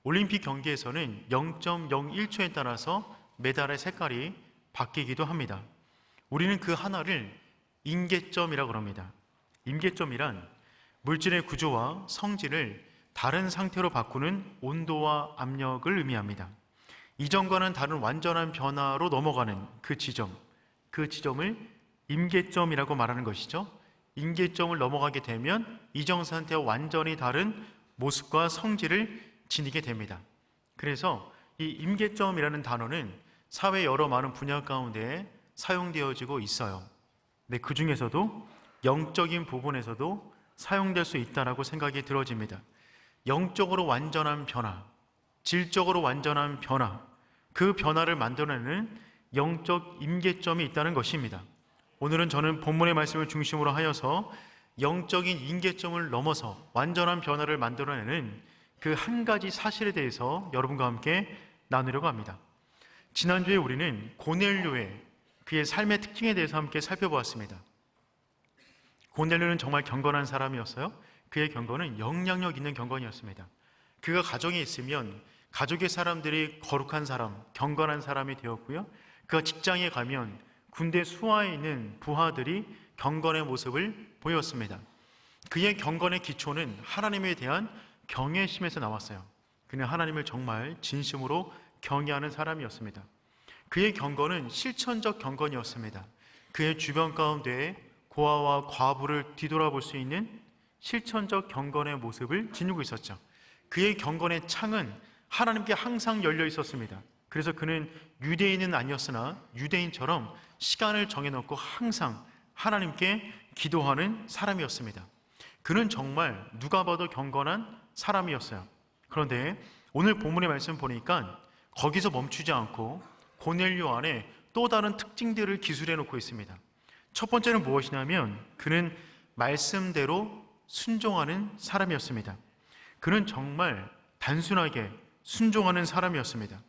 올림픽 경기에서는 0.01초에 따라서 메달의 색깔이 바뀌기도 합니다. 우리는 그 하나를 임계점이라고 합니다. 임계점이란 물질의 구조와 성질을 다른 상태로 바꾸는 온도와 압력을 의미합니다. 이전과는 다른 완전한 변화로 넘어가는 그 지점을 임계점이라고 말하는 것이죠. 임계점을 넘어가게 되면 이전 상태와 완전히 다른 모습과 성질을 지니게 됩니다. 그래서 이 임계점이라는 단어는 사회 여러 많은 분야 가운데 사용되어지고 있어요. 근데 그 중에서도 영적인 부분에서도 사용될 수 있다라고 생각이 들어집니다. 영적으로 완전한 변화, 질적으로 완전한 변화, 그 변화를 만들어내는 영적 임계점이 있다는 것입니다. 오늘은 저는 본문의 말씀을 중심으로 하여서 영적인 임계점을 넘어서 완전한 변화를 만들어내는 그 한 가지 사실에 대해서 여러분과 함께 나누려고 합니다. 지난주에 우리는 고넬료의 그의 삶의 특징에 대해서 함께 살펴보았습니다. 고넬료는 정말 경건한 사람이었어요. 그의 경건은 영향력 있는 경건이었습니다. 그가 가정에 있으면 가족의 사람들이 거룩한 사람, 경건한 사람이 되었고요. 그가 직장에 가면 군대 수하에 있는 부하들이 경건의 모습을 보였습니다. 그의 경건의 기초는 하나님에 대한 경외심에서 나왔어요. 그는 하나님을 정말 진심으로 경외하는 사람이었습니다. 그의 경건은 실천적 경건이었습니다. 그의 주변 가운데 고아와 과부를 뒤돌아볼 수 있는 실천적 경건의 모습을 지니고 있었죠. 그의 경건의 창은 하나님께 항상 열려 있었습니다. 그래서 그는 유대인은 아니었으나 유대인처럼 시간을 정해놓고 항상 하나님께 기도하는 사람이었습니다. 그는 정말 누가 봐도 경건한 사람이었어요. 그런데 오늘 본문의 말씀 보니까 거기서 멈추지 않고 고넬료 안에 또 다른 특징들을 기술해 놓고 있습니다. 첫 번째는 무엇이냐면 그는 말씀대로 순종하는 사람이었습니다. 그는 정말 단순하게 순종하는 사람이었습니다.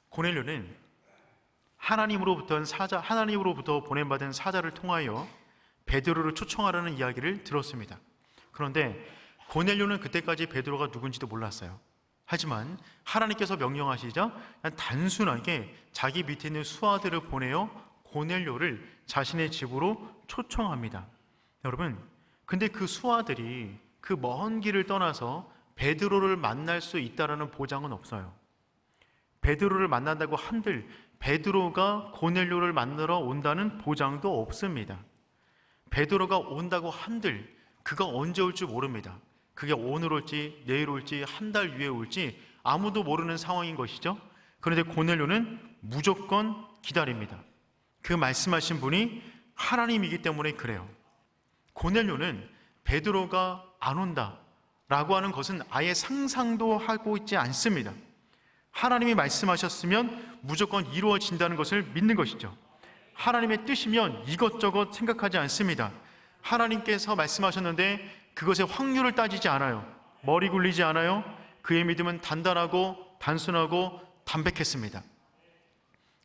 고넬료는 하나님으로부터 보냄받은 사자를 통하여 베드로를 초청하라는 이야기를 들었습니다. 그런데 고넬료는 그때까지 베드로가 누군지도 몰랐어요. 하지만 하나님께서 명령하시자 단순하게 자기 밑에 있는 수하들을 보내어 고넬료를 자신의 집으로 초청합니다. 여러분, 근데 그 수하들이 그 먼 길을 떠나서 베드로를 만날 수 있다라는 보장은 없어요. 베드로를 만난다고 한들 베드로가 고넬료를 만나러 온다는 보장도 없습니다. 베드로가 온다고 한들 그가 언제 올지 모릅니다. 그게 오늘 올지 내일 올지 한 달 후에 올지 아무도 모르는 상황인 것이죠. 그런데 고넬료는 무조건 기다립니다. 그 말씀하신 분이 하나님이기 때문에 그래요. 고넬료는 베드로가 안 온다라고 하는 것은 아예 상상도 하고 있지 않습니다. 하나님이 말씀하셨으면 무조건 이루어진다는 것을 믿는 것이죠. 하나님의 뜻이면 이것저것 생각하지 않습니다. 하나님께서 말씀하셨는데 그것의 확률을 따지지 않아요. 머리 굴리지 않아요. 그의 믿음은 단단하고 단순하고 담백했습니다.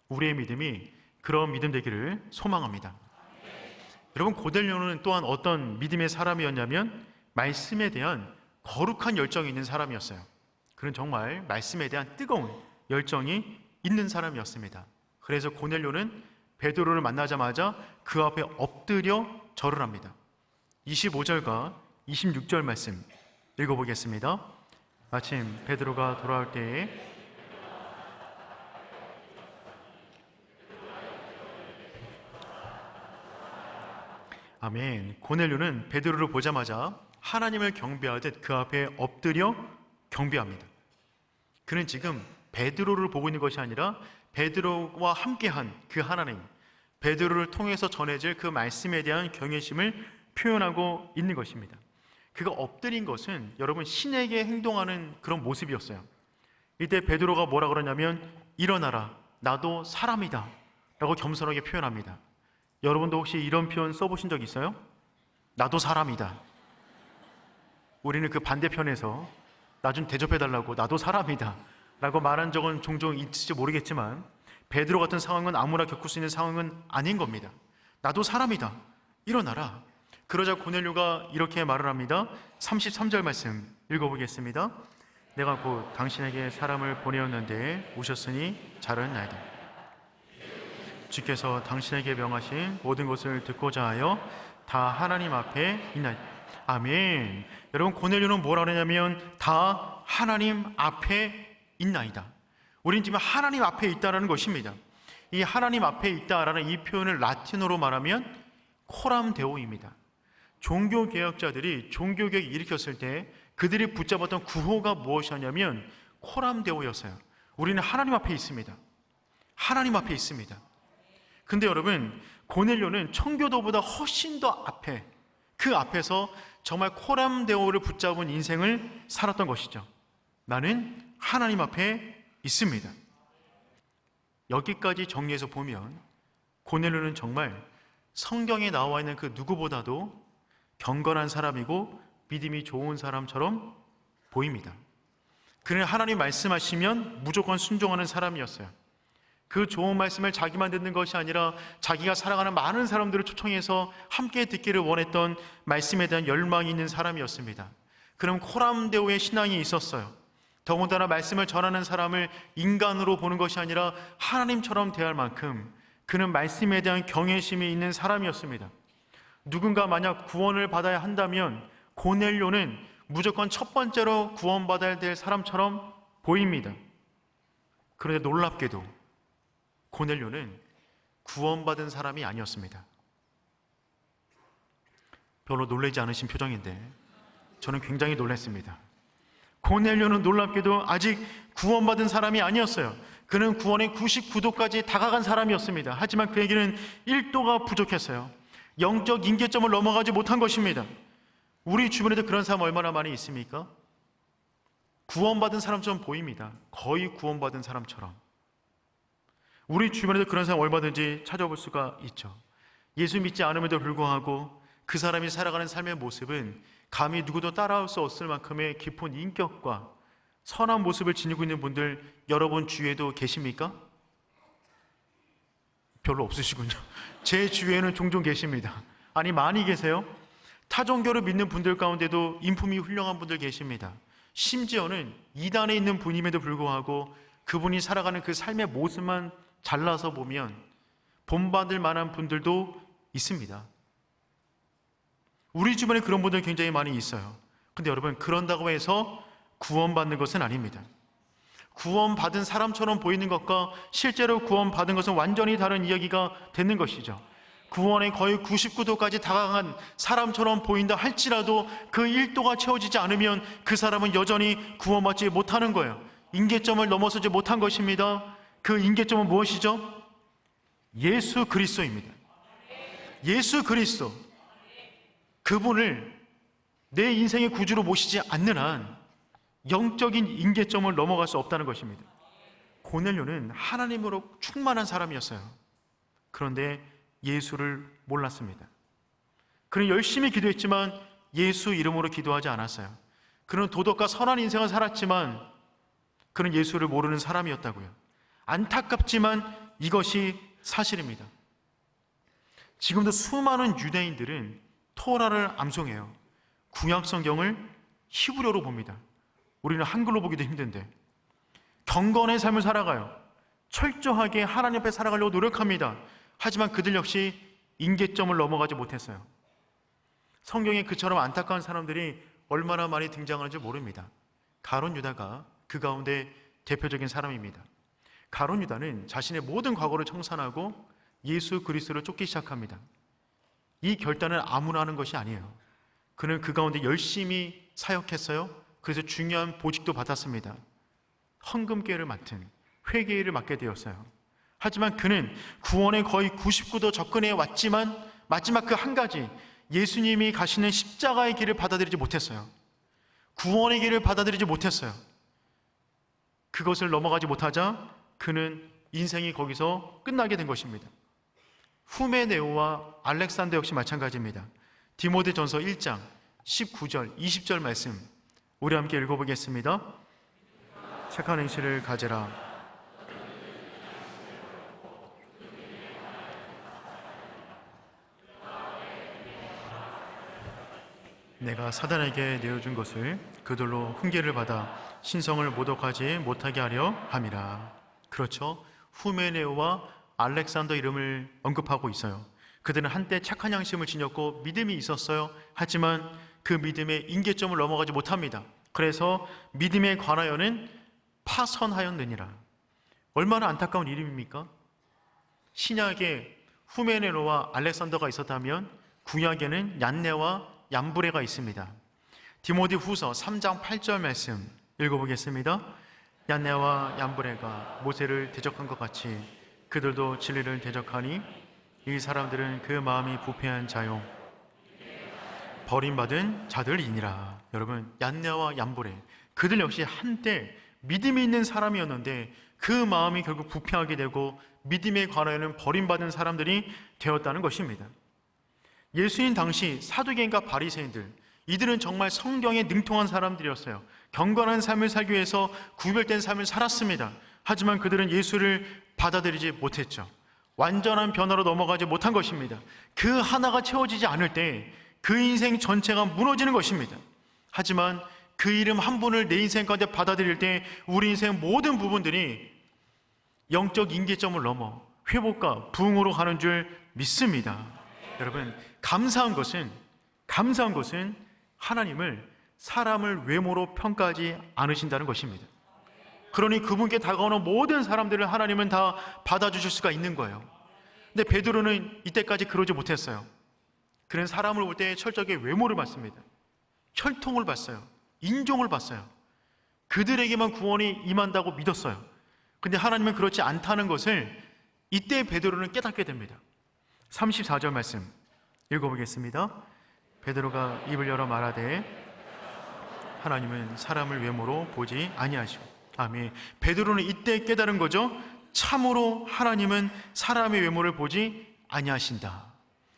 우리의 믿음이 그런 믿음 되기를 소망합니다. 여러분, 고넬료는 또한 어떤 믿음의 사람이었냐면 말씀에 대한 거룩한 열정이 있는 사람이었어요. 그는 정말 말씀에 대한 뜨거운 열정이 있는 사람이었습니다. 그래서 고넬료는 베드로를 만나자마자 그 앞에 엎드려 절을 합니다. 25절과 26절 말씀 읽어보겠습니다. 마침 베드로가 돌아올 때에 아멘. 고넬료는 베드로를 보자마자 하나님을 경배하듯 그 앞에 엎드려 경배합니다. 그는 지금 베드로를 보고 있는 것이 아니라 베드로와 함께한 그 하나님, 베드로를 통해서 전해질 그 말씀에 대한 경외심을 표현하고 있는 것입니다. 그가 엎드린 것은 여러분 신에게 행동하는 그런 모습이었어요. 이때 베드로가 뭐라 그러냐면 일어나라, 나도 사람이다 라고 겸손하게 표현합니다. 여러분도 혹시 이런 표현 써보신 적 있어요? 나도 사람이다. 우리는 그 반대편에서 나 좀 대접해달라고 나도 사람이다 라고 말한 적은 종종 있을지 모르겠지만 베드로 같은 상황은 아무나 겪을 수 있는 상황은 아닌 겁니다. 나도 사람이다. 일어나라. 그러자 고넬료가 이렇게 말을 합니다. 33절 말씀 읽어보겠습니다. 내가 곧 당신에게 사람을 보내었는데 오셨으니 잘하였나이다. 주께서 당신에게 명하신 모든 것을 듣고자 하여 다 하나님 앞에 있나이다. 아멘. 여러분, 고넬료는 뭐라 그러냐면 다 하나님 앞에 있나이다. 우린 지금 하나님 앞에 있다라는 것입니다. 이 하나님 앞에 있다라는 이 표현을 라틴어로 말하면 코람 데오입니다. 종교개혁자들이 종교개혁을 일으켰을 때 그들이 붙잡았던 구호가 무엇이었냐면 코람 데오였어요. 우리는 하나님 앞에 있습니다. 하나님 앞에 있습니다. 근데 여러분, 고넬료는 청교도보다 훨씬 더 앞에, 그 앞에서 정말 코람 데오를 붙잡은 인생을 살았던 것이죠. 나는 하나님 앞에 있습니다. 여기까지 정리해서 보면 고넬료는 정말 성경에 나와 있는 그 누구보다도 경건한 사람이고 믿음이 좋은 사람처럼 보입니다. 그는 하나님 말씀하시면 무조건 순종하는 사람이었어요. 그 좋은 말씀을 자기만 듣는 것이 아니라 자기가 살아가는 많은 사람들을 초청해서 함께 듣기를 원했던 말씀에 대한 열망이 있는 사람이었습니다. 그럼 코람데오의 신앙이 있었어요. 더군다나 말씀을 전하는 사람을 인간으로 보는 것이 아니라 하나님처럼 대할 만큼 그는 말씀에 대한 경외심이 있는 사람이었습니다. 누군가 만약 구원을 받아야 한다면 고넬료는 무조건 첫 번째로 구원받아야 될 사람처럼 보입니다. 그런데 놀랍게도 고넬료는 구원받은 사람이 아니었습니다. 별로 놀라지 않으신 표정인데 저는 굉장히 놀랐습니다. 고넬료는 놀랍게도 아직 구원받은 사람이 아니었어요. 그는 구원의 99도까지 다가간 사람이었습니다. 하지만 그에게는 1도가 부족했어요. 영적 임계점을 넘어가지 못한 것입니다. 우리 주변에도 그런 사람 얼마나 많이 있습니까? 구원받은 사람처럼 보입니다. 거의 구원받은 사람처럼. 우리 주변에도 그런 사람 얼마든지 찾아볼 수가 있죠. 예수 믿지 않음에도 불구하고 그 사람이 살아가는 삶의 모습은 감히 누구도 따라올 수 없을 만큼의 깊은 인격과 선한 모습을 지니고 있는 분들 여러분 주위에도 계십니까? 별로 없으시군요. 제 주위에는 종종 계십니다. 아니, 많이 계세요. 타종교를 믿는 분들 가운데도 인품이 훌륭한 분들 계십니다. 심지어는 이단에 있는 분임에도 불구하고 그분이 살아가는 그 삶의 모습만 잘라서 보면 본받을 만한 분들도 있습니다. 우리 주변에 그런 분들 굉장히 많이 있어요. 근데 여러분, 그런다고 해서 구원받는 것은 아닙니다. 구원받은 사람처럼 보이는 것과 실제로 구원받은 것은 완전히 다른 이야기가 되는 것이죠. 구원의 거의 99도까지 다가간 사람처럼 보인다 할지라도 그 1도가 채워지지 않으면 그 사람은 여전히 구원받지 못하는 거예요. 임계점을 넘어서지 못한 것입니다. 그 임계점은 무엇이죠? 예수 그리스도입니다. 예수 그리스도, 그분을 내 인생의 구주로 모시지 않는 한 영적인 임계점을 넘어갈 수 없다는 것입니다. 고넬료는 하나님으로 충만한 사람이었어요. 그런데 예수를 몰랐습니다. 그는 열심히 기도했지만 예수 이름으로 기도하지 않았어요. 그는 도덕과 선한 인생을 살았지만 그는 예수를 모르는 사람이었다고요. 안타깝지만 이것이 사실입니다. 지금도 수많은 유대인들은 토라를 암송해요. 구약 성경을 히브리어로 봅니다. 우리는 한글로 보기도 힘든데 경건의 삶을 살아가요. 철저하게 하나님 앞에 살아가려고 노력합니다. 하지만 그들 역시 임계점을 넘어가지 못했어요. 성경에 그처럼 안타까운 사람들이 얼마나 많이 등장하는지 모릅니다. 가룟 유다가 그 가운데 대표적인 사람입니다. 가룟 유다는 자신의 모든 과거를 청산하고 예수 그리스도를 쫓기 시작합니다. 이 결단은 아무나 하는 것이 아니에요. 그는 그 가운데 열심히 사역했어요. 그래서 중요한 보직도 받았습니다. 헌금계를 맡은 회계일을 맡게 되었어요. 하지만 그는 구원에 거의 99도 접근해 왔지만 마지막 그 한 가지, 예수님이 가시는 십자가의 길을 받아들이지 못했어요. 구원의 길을 받아들이지 못했어요. 그것을 넘어가지 못하자 그는 인생이 거기서 끝나게 된 것입니다. 후메네오와 알렉산더 역시 마찬가지입니다. 디모데전서 1장 19절 20절 말씀 우리 함께 읽어보겠습니다. 착한 행실을 가져라. 내가 사단에게 내어준 것을 그들로 훈계를 받아 신성을 모독하지 못하게 하려 함이라. 그렇죠. 후메네오와 알렉산더 이름을 언급하고 있어요. 그들은 한때 착한 양심을 지녔고 믿음이 있었어요. 하지만 그 믿음의 임계점을 넘어가지 못합니다. 그래서 믿음에 관하여는 파선하였느니라. 얼마나 안타까운 이름입니까? 신약에 후메네오와 알렉산더가 있었다면 구약에는 얀네와 얀브레가 있습니다. 디모데 후서 3장 8절 말씀 읽어보겠습니다. 얀네와 얀브레가 모세를 대적한 것 같이 그들도 진리를 대적하니 이 사람들은 그 마음이 부패한 자요 버림받은 자들이니라. 여러분, 얀네와 얀브레, 그들 역시 한때 믿음이 있는 사람이었는데 그 마음이 결국 부패하게 되고 믿음에 관하여는 버림받은 사람들이 되었다는 것입니다. 예수님 당시 사두개인과 바리새인들, 이들은 정말 성경에 능통한 사람들이었어요. 경건한 삶을 살기 위해서 구별된 삶을 살았습니다. 하지만 그들은 예수를 받아들이지 못했죠. 완전한 변화로 넘어가지 못한 것입니다. 그 하나가 채워지지 않을 때 그 인생 전체가 무너지는 것입니다. 하지만 그 이름 한 분을 내 인생 가운데 받아들일 때 우리 인생 모든 부분들이 영적 임계점을 넘어 회복과 부흥으로 가는 줄 믿습니다. 여러분, 감사한 것은 하나님을 사람을 외모로 평가하지 않으신다는 것입니다. 그러니 그분께 다가오는 모든 사람들을 하나님은 다 받아주실 수가 있는 거예요. 근데 베드로는 이때까지 그러지 못했어요. 그는 사람을 볼 때 철저하게 외모를 봤습니다. 혈통을 봤어요. 인종을 봤어요. 그들에게만 구원이 임한다고 믿었어요. 근데 하나님은 그렇지 않다는 것을 이때 베드로는 깨닫게 됩니다. 34절 말씀 읽어보겠습니다. 베드로가 입을 열어 말하되 하나님은 사람을 외모로 보지 아니하시고. 아멘. 베드로는 이때 깨달은 거죠. 참으로 하나님은 사람의 외모를 보지 아니하신다.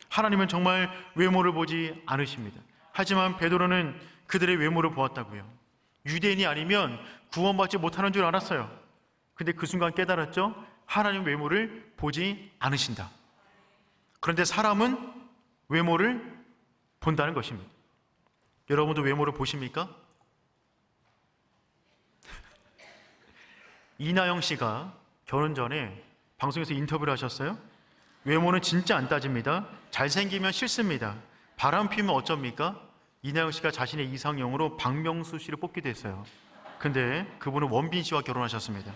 하나님은 정말 외모를 보지 않으십니다. 하지만 베드로는 그들의 외모를 보았다고요. 유대인이 아니면 구원받지 못하는 줄 알았어요. 근데 그 순간 깨달았죠. 하나님 외모를 보지 않으신다. 그런데 사람은 외모를 본다는 것입니다. 여러분도 외모를 보십니까? 이나영 씨가 결혼 전에 방송에서 인터뷰를 하셨어요. 외모는 진짜 안 따집니다. 잘생기면 싫습니다. 바람 피우면 어쩝니까? 이나영 씨가 자신의 이상형으로 박명수 씨를 뽑기도 했어요. 근데 그분은 원빈 씨와 결혼하셨습니다.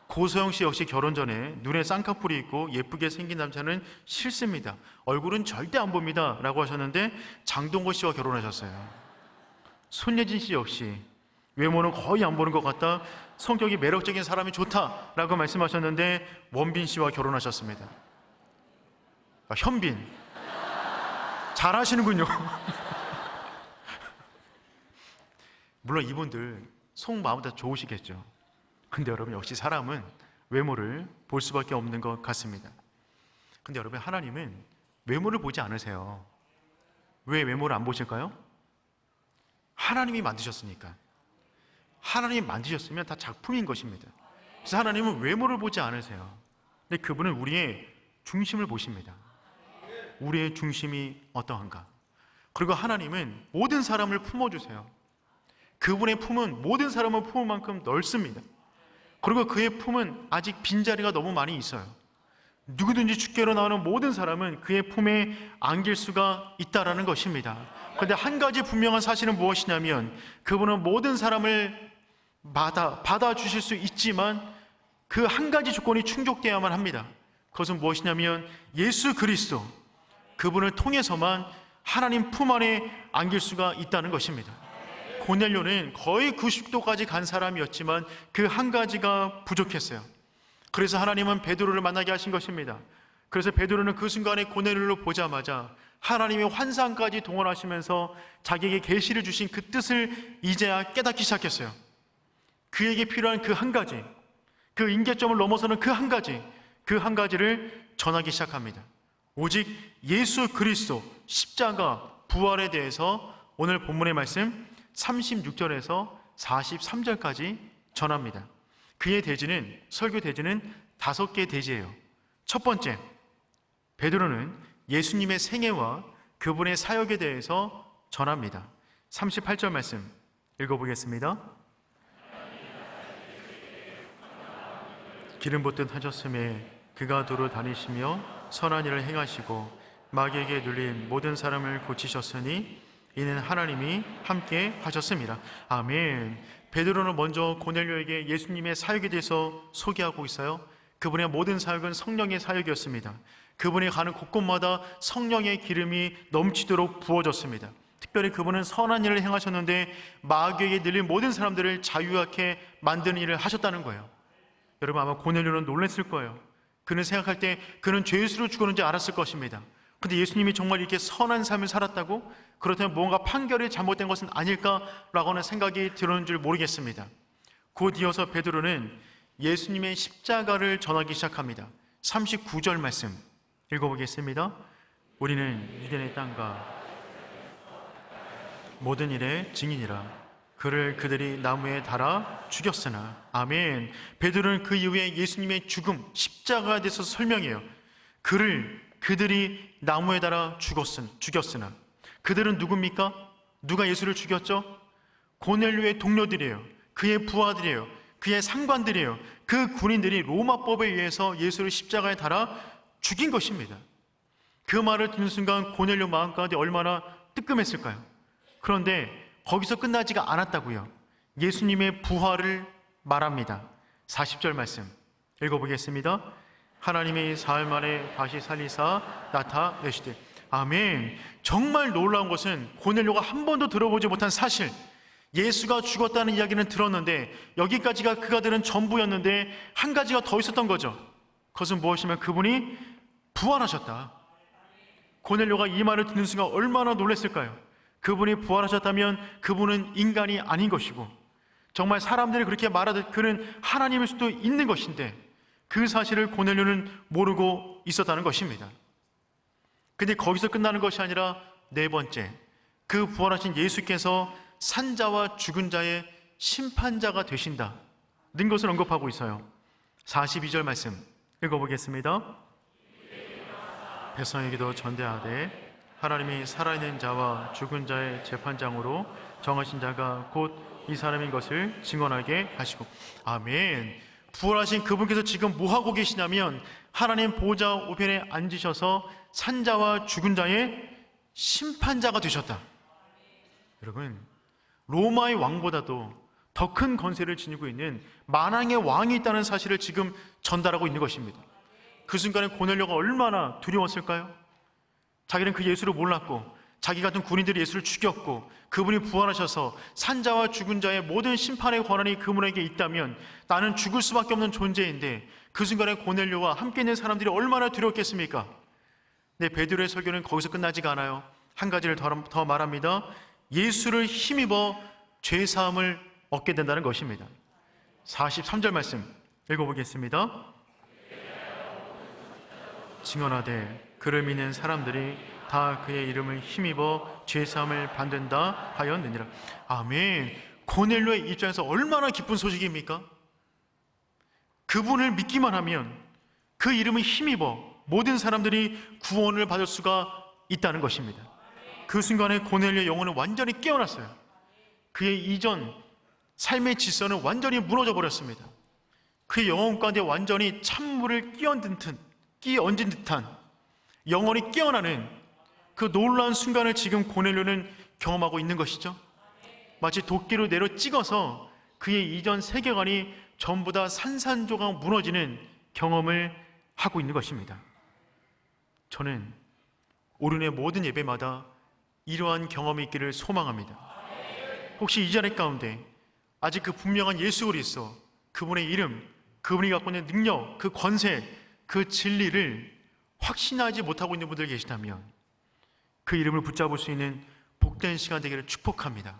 고소영 씨 역시 결혼 전에 눈에 쌍꺼풀이 있고 예쁘게 생긴 남자는 싫습니다. 얼굴은 절대 안 봅니다 라고 하셨는데 장동건 씨와 결혼하셨어요. 손예진 씨 역시 외모는 거의 안 보는 것 같다, 성격이 매력적인 사람이 좋다라고 말씀하셨는데 원빈 씨와 결혼하셨습니다. 현빈 잘하시는군요. 물론 이분들 속마음 다 좋으시겠죠. 근데 여러분, 역시 사람은 외모를 볼 수밖에 없는 것 같습니다. 근데 여러분, 하나님은 외모를 보지 않으세요. 왜 외모를 안 보실까요? 하나님이 만드셨으니까. 하나님이 만드셨으면 다 작품인 것입니다. 그래서 하나님은 외모를 보지 않으세요. 근데 그분은 우리의 중심을 보십니다. 우리의 중심이 어떠한가. 그리고 하나님은 모든 사람을 품어주세요. 그분의 품은 모든 사람을 품을 만큼 넓습니다. 그리고 그의 품은 아직 빈자리가 너무 많이 있어요. 누구든지 주께로 나오는 모든 사람은 그의 품에 안길 수가 있다라는 것입니다. 그런데 한 가지 분명한 사실은 무엇이냐면 그분은 모든 사람을 받아주실 수 있지만 그 한 가지 조건이 충족되어야만 합니다. 그것은 무엇이냐면 예수 그리스도, 그분을 통해서만 하나님 품 안에 안길 수가 있다는 것입니다. 고넬료는 거의 90도까지 간 사람이었지만 그 한 가지가 부족했어요. 그래서 하나님은 베드로를 만나게 하신 것입니다. 그래서 베드로는 그 순간에 고넬료를 보자마자 하나님의 환상까지 동원하시면서 자기에게 계시를 주신 그 뜻을 이제야 깨닫기 시작했어요. 그에게 필요한 그 한 가지, 그 임계점을 넘어서는 그 한 가지를 전하기 시작합니다. 오직 예수 그리스도 십자가 부활에 대해서 오늘 본문의 말씀 36절에서 43절까지 전합니다. 그의 대지는, 설교 대지는 5개의 대지예요. 첫 번째, 베드로는 예수님의 생애와 그분의 사역에 대해서 전합니다. 38절 말씀 읽어보겠습니다. 기름 붓듯 하셨음에 그가 도로 다니시며 선한 일을 행하시고 마귀에게 눌린 모든 사람을 고치셨으니 이는 하나님이 함께 하셨습니다. 아멘. 베드로는 먼저 고넬료에게 예수님의 사역에 대해서 소개하고 있어요. 그분의 모든 사역은 성령의 사역이었습니다. 그분이 가는 곳곳마다 성령의 기름이 넘치도록 부어졌습니다. 특별히 그분은 선한 일을 행하셨는데 마귀에게 눌린 모든 사람들을 자유하게 만드는 일을 하셨다는 거예요. 여러분, 아마 고넬료는 놀랐을 거예요. 그는 생각할 때 그는 죄수로 죽었는지 알았을 것입니다. 근데 예수님이 정말 이렇게 선한 삶을 살았다고? 그렇다면 뭔가 판결이 잘못된 것은 아닐까라고 하는 생각이 들었는 줄 모르겠습니다. 곧 이어서 베드로는 예수님의 십자가를 전하기 시작합니다. 39절 말씀 읽어보겠습니다. 우리는 유대인의 땅과 모든 일의 증인이라. 그를 그들이 나무에 달아 죽였으나. 아멘. 베드로는 그 이후에 예수님의 죽음, 십자가에 대해서 설명해요. 그들이 나무에 달아 죽였으나. 그들은 누굽니까? 누가 예수를 죽였죠? 고넬료의 동료들이에요. 그의 부하들이에요. 그의 상관들이에요. 그 군인들이 로마법에 의해서 예수를 십자가에 달아 죽인 것입니다. 그 말을 듣는 순간 고넬료 마음 가운데 얼마나 뜨끔했을까요? 그런데 거기서 끝나지가 않았다고요. 예수님의 부활을 말합니다. 40절 말씀 읽어보겠습니다. 하나님이 사흘 만에 다시 살리사 나타내시되. 아멘. 정말 놀라운 것은 고넬료가 한 번도 들어보지 못한 사실, 예수가 죽었다는 이야기는 들었는데 여기까지가 그가 들은 전부였는데 한 가지가 더 있었던 거죠. 그것은 무엇이면 그분이 부활하셨다. 고넬료가 이 말을 듣는 순간 얼마나 놀랐을까요? 그분이 부활하셨다면 그분은 인간이 아닌 것이고 정말 사람들이 그렇게 말하듯 그는 하나님일 수도 있는 것인데 그 사실을 고넬료는 모르고 있었다는 것입니다. 근데 거기서 끝나는 것이 아니라 네 번째, 그 부활하신 예수께서 산자와 죽은 자의 심판자가 되신다는 것을 언급하고 있어요. 42절 말씀 읽어보겠습니다. 백성에게도 전대하되 하나님이 살아있는 자와 죽은 자의 재판장으로 정하신 자가 곧 이 사람인 것을 증언하게 하시고. 아멘. 부활하신 그분께서 지금 뭐하고 계시냐면 하나님 보좌 우편에 앉으셔서 산자와 죽은 자의 심판자가 되셨다. 여러분, 로마의 왕보다도 더 큰 권세를 지니고 있는 만왕의 왕이 있다는 사실을 지금 전달하고 있는 것입니다. 그 순간에 고넬료가 얼마나 두려웠을까요? 자기는 그 예수를 몰랐고 자기 같은 군인들이 예수를 죽였고 그분이 부활하셔서 산자와 죽은 자의 모든 심판의 권한이 그분에게 있다면 나는 죽을 수밖에 없는 존재인데 그 순간에 고넬료와 함께 있는 사람들이 얼마나 두려웠겠습니까? 네, 베드로의 설교는 거기서 끝나지가 않아요. 한 가지를 더 말합니다. 예수를 힘입어 죄사함을 얻게 된다는 것입니다. 43절 말씀 읽어보겠습니다. 증언하되 그를 믿는 사람들이 다 그의 이름을 힘입어 죄사함을 받는다 하였느니라. 아멘. 고넬료의 입장에서 얼마나 기쁜 소식입니까? 그분을 믿기만 하면 그 이름을 힘입어 모든 사람들이 구원을 받을 수가 있다는 것입니다. 그 순간에 고넬료의 영혼은 완전히 깨어났어요. 그의 이전 삶의 질서는 완전히 무너져 버렸습니다. 그의 영혼 가운데 완전히 찬물을 끼얹은 듯한 영혼이 깨어나는 그 놀라운 순간을 지금 고넬료는 경험하고 있는 것이죠. 마치 도끼로 내려 찍어서 그의 이전 세계관이 전부 다 산산조각 무너지는 경험을 하고 있는 것입니다. 저는 오륜의 모든 예배마다 이러한 경험이 있기를 소망합니다. 혹시 이 자리 가운데 아직 그 분명한 예수 그리스도, 그분의 이름, 그분이 갖고 있는 능력, 그 권세, 그 진리를 확신하지 못하고 있는 분들 계시다면 그 이름을 붙잡을 수 있는 복된 시간 되기를 축복합니다.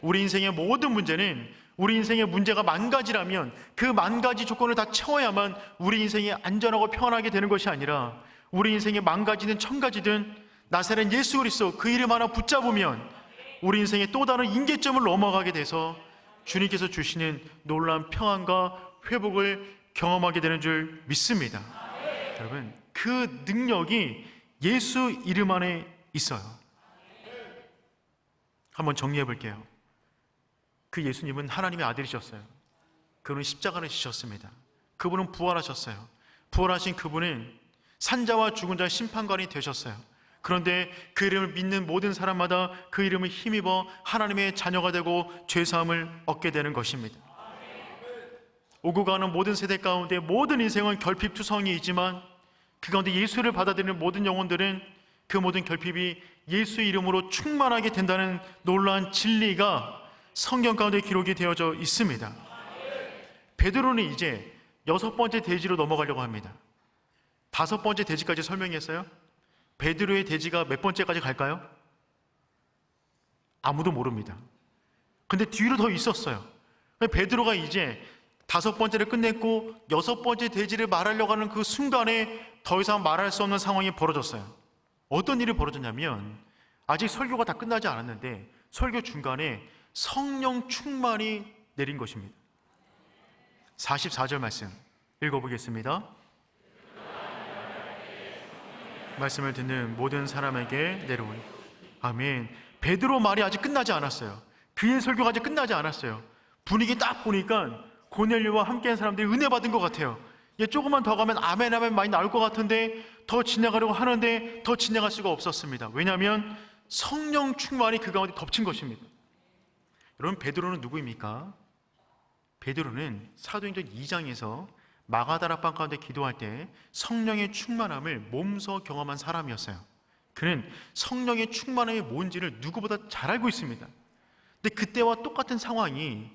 우리 인생의 모든 문제는 우리 인생의 문제가 만 가지라면 그 만 가지 조건을 다 채워야만 우리 인생이 안전하고 편하게 되는 것이 아니라 우리 인생의 만 가지든 천 가지든 나사렛 예수 그리스도 그 이름 하나 붙잡으면 우리 인생의 또 다른 임계점을 넘어가게 돼서 주님께서 주시는 놀라운 평안과 회복을 경험하게 되는 줄 믿습니다. 여러분, 그 능력이 예수 이름 안에 있어요. 한번 정리해 볼게요. 그 예수님은 하나님의 아들이셨어요. 그분은 십자가를 지셨습니다. 그분은 부활하셨어요. 부활하신 그분은 산자와 죽은 자의 심판관이 되셨어요. 그런데 그 이름을 믿는 모든 사람마다 그 이름을 힘입어 하나님의 자녀가 되고 죄사함을 얻게 되는 것입니다. 오고 가는 모든 세대 가운데 모든 인생은 결핍투성이이지만 그 가운데 예수를 받아들이는 모든 영혼들은 그 모든 결핍이 예수 이름으로 충만하게 된다는 놀라운 진리가 성경 가운데 기록이 되어져 있습니다. 베드로는 이제 6번째 대지로 넘어가려고 합니다. 5번째 대지까지 설명했어요. 베드로의 대지가 몇 번째까지 갈까요? 아무도 모릅니다. 근데 뒤로 더 있었어요. 베드로가 이제 5번째를 끝냈고 6번째 대지를 말하려고 하는 그 순간에 더 이상 말할 수 없는 상황이 벌어졌어요. 어떤 일이 벌어졌냐면 아직 설교가 다 끝나지 않았는데 설교 중간에 성령 충만이 내린 것입니다. 44절 말씀 읽어보겠습니다. 말씀을 듣는 모든 사람에게 내려오니. 아멘. 베드로 말이 아직 끝나지 않았어요. 그의 설교가 아직 끝나지 않았어요. 분위기 딱 보니까 고넬료와 함께한 사람들이 은혜 받은 것 같아요. 조금만 더 가면 아멘 아멘 많이 나올 것 같은데 더 지나가려고 하는데 더 지나갈 수가 없었습니다. 왜냐하면 성령 충만이 그 가운데 덮친 것입니다. 여러분, 베드로는 누구입니까? 베드로는 사도행전 2장에서 마가다락방 가운데 기도할 때 성령의 충만함을 몸소 경험한 사람이었어요. 그는 성령의 충만함이 뭔지를 누구보다 잘 알고 있습니다. 근데 그때와 똑같은 상황이,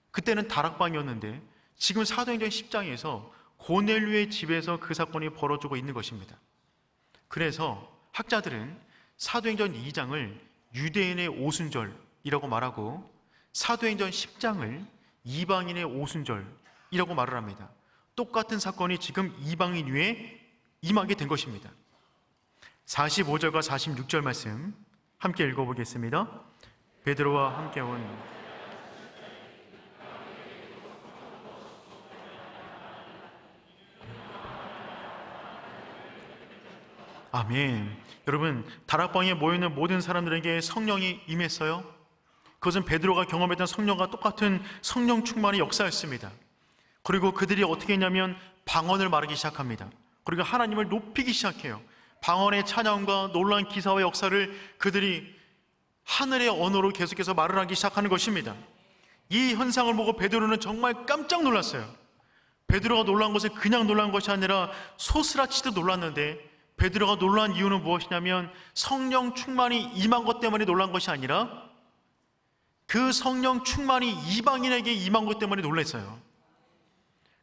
그때는 다락방이었는데 지금 사도행전 10장에서 고넬료의 집에서 그 사건이 벌어지고 있는 것입니다. 그래서 학자들은 사도행전 2장을 유대인의 오순절이라고 말하고 사도행전 10장을 이방인의 오순절이라고 말을 합니다. 똑같은 사건이 지금 이방인 위에 임하게 된 것입니다. 45절과 46절 말씀 함께 읽어보겠습니다. 베드로와 함께 온 아멘. 여러분, 다락방에 모여있는 모든 사람들에게 성령이 임했어요. 그것은 베드로가 경험했던 성령과 똑같은 성령 충만의 역사였습니다. 그리고 그들이 어떻게 했냐면 방언을 말하기 시작합니다. 그리고 하나님을 높이기 시작해요. 방언의 찬양과 놀라운 기사와 역사를 그들이 하늘의 언어로 계속해서 말을 하기 시작하는 것입니다. 이 현상을 보고 베드로는 정말 깜짝 놀랐어요. 베드로가 놀란 것은 그냥 놀란 것이 아니라 소스라치듯 놀랐는데, 베드로가 놀란 이유는 무엇이냐면 성령 충만이 임한 것 때문에 놀란 것이 아니라 그 성령 충만이 이방인에게 임한 것 때문에 놀랐어요.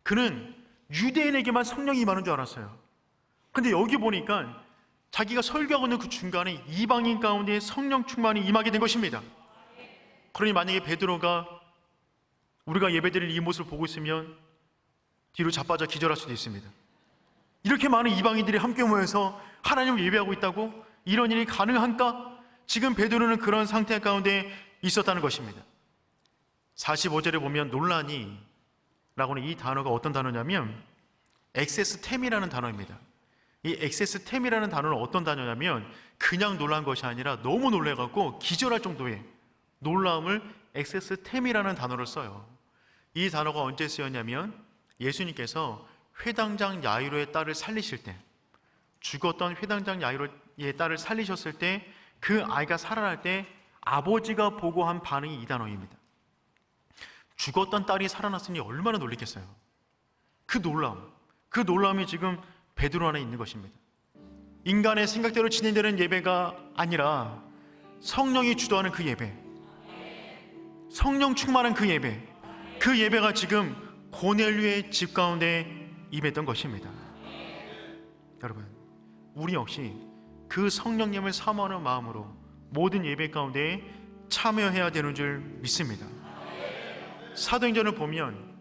그는 유대인에게만 성령이 임하는 줄 알았어요. 근데 여기 보니까 자기가 설교하고 있는 그 중간에 이방인 가운데 성령 충만이 임하게 된 것입니다. 그러니 만약에 베드로가 우리가 예배드릴 이 모습을 보고 있으면 뒤로 자빠져 기절할 수도 있습니다. 이렇게 많은 이방인들이 함께 모여서 하나님을 예배하고 있다고? 이런 일이 가능한가? 지금 베드로는 그런 상태 가운데 있었다는 것입니다. 45절에 보면 논란이 라고는 이 단어가 어떤 단어냐면 엑세스템이라는 단어입니다. 이 엑세스템이라는 단어는 어떤 단어냐면 그냥 놀란 것이 아니라 너무 놀래갖고 기절할 정도의 놀라움을 엑세스템이라는 단어를 써요. 이 단어가 언제 쓰였냐면 예수님께서 회당장 야이로의 딸을 살리실 때, 죽었던 회당장 야이로의 딸을 살리셨을 때 그 아이가 살아날 때 아버지가 보고 한 반응이 이 단어입니다. 죽었던 딸이 살아났으니 얼마나 놀랐겠어요. 그 놀라움이 지금 베드로 안에 있는 것입니다. 인간의 생각대로 진행되는 예배가 아니라 성령이 주도하는 그 예배, 성령 충만한 그 예배, 그 예배가 지금 고넬료의 집 가운데 임했던 것입니다. 여러분, 우리 역시 그 성령님을 사모하는 마음으로 모든 예배 가운데 참여해야 되는 줄 믿습니다. 사도행전을 보면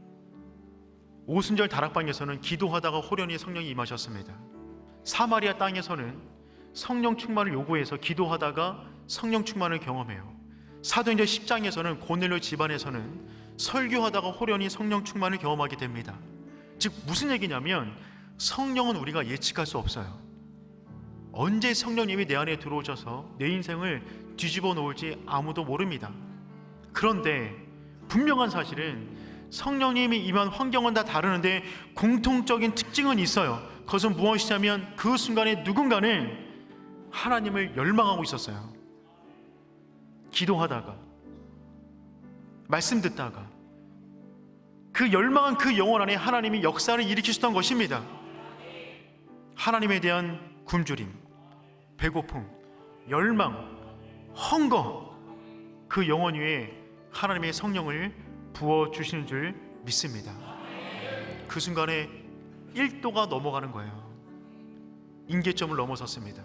오순절 다락방에서는 기도하다가 호련히 성령이 임하셨습니다. 사마리아 땅에서는 성령 충만을 요구해서 기도하다가 성령 충만을 경험해요. 사도행전 10장에서는 고넬료 집안에서는 설교하다가 호련히 성령 충만을 경험하게 됩니다. 즉 무슨 얘기냐면 성령은 우리가 예측할 수 없어요. 언제 성령님이 내 안에 들어오셔서 내 인생을 뒤집어 놓을지 아무도 모릅니다. 그런데 분명한 사실은 성령님이 임한 환경은 다 다르는데 공통적인 특징은 있어요. 그것은 무엇이냐면 그 순간에 누군가는 하나님을 열망하고 있었어요. 기도하다가, 말씀 듣다가 그 열망한 그 영혼 안에 하나님이 역사를 일으키셨던 것입니다. 하나님에 대한 굶주림, 배고픔, 열망, 헝거, 그 영혼 위에 하나님의 성령을 부어주시는 줄 믿습니다. 그 순간에 1도가 넘어가는 거예요. 임계점을 넘어섰습니다.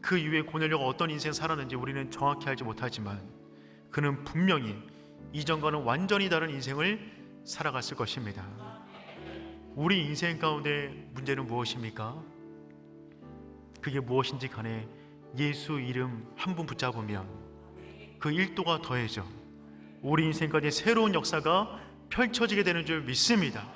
그 이후에 고넬료가 어떤 인생 살았는지 우리는 정확히 알지 못하지만 그는 분명히 이전과는 완전히 다른 인생을 살아갔을 것입니다. 우리 인생 가운데 문제는 무엇입니까? 그게 무엇인지 간에 예수 이름 한 분 붙잡으면 그 1도가 더해져 우리 인생 가운데 새로운 역사가 펼쳐지게 되는 줄 믿습니다.